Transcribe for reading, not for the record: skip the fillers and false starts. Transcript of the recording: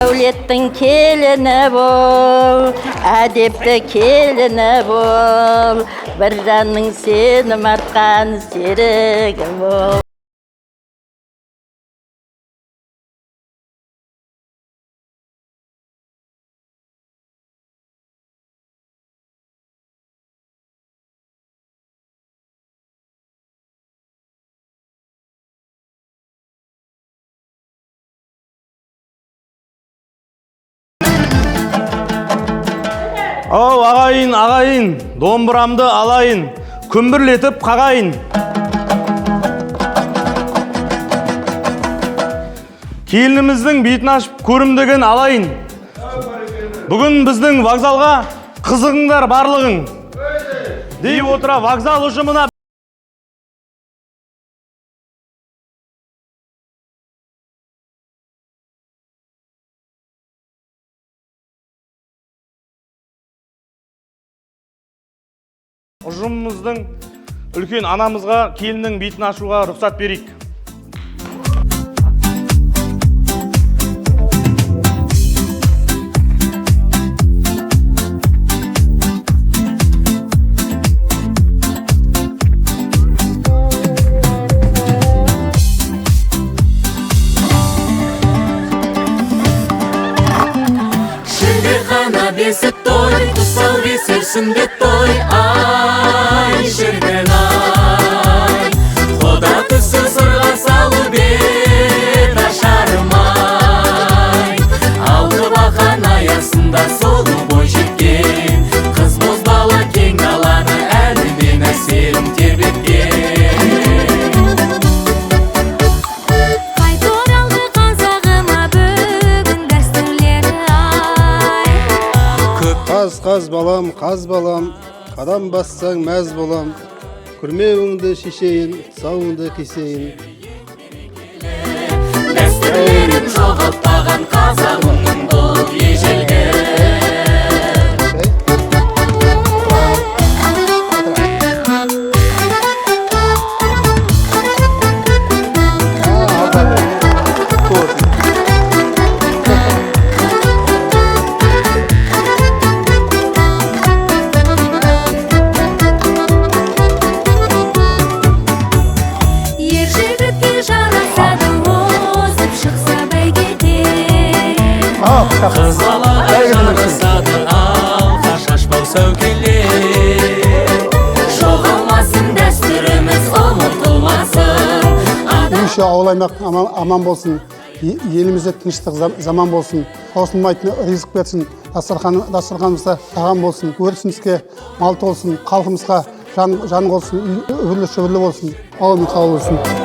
Дәулеттің келіні бол, әдепті келіні бол, бір жанның сенім артқан серігі бол. Ау ағайын, домбырамды алайын, күмбірлетіп қағайын. Келініміздің бетін ашып көрімдігін алайын. Бүгін біздің вокзалға қызығыңдар барлығың. Дей отыра вокзал ұжымына ұжымымыздың үлкен анамызға келіннің бетін ашуға рұқсат берейік. Шілдеқана бесік той, тұсау бесерсінде той, ай, шіркін ай. Құда түсі сырға салу бет ашармай. Алды бақан аясында солы бой жеткен, қыз бозбала кең даланы әнімен әсерін тербеткен. Қаз балам, қадам бассаң мәз болам, күрмеуіңді шешейін, сауыңды кесейін. Дәстүрлерін жоғалтпаған қазағымның бұл ежелгі. Қыз балаға жарасады алға шашпау сәукелер. Жоғалмасын дәстүріміз, ұмытылмасын. Үйші ауыл-аймақ аман болсын, елімізде тыныштық заман болсын, таусылмайтын ризық берсін, дастарханымызда тағам болсын, өрісімізге мал толсын, халқымызға жан болсын, үрлі-шүрлі болсын, ауылымыз қабыл болсын.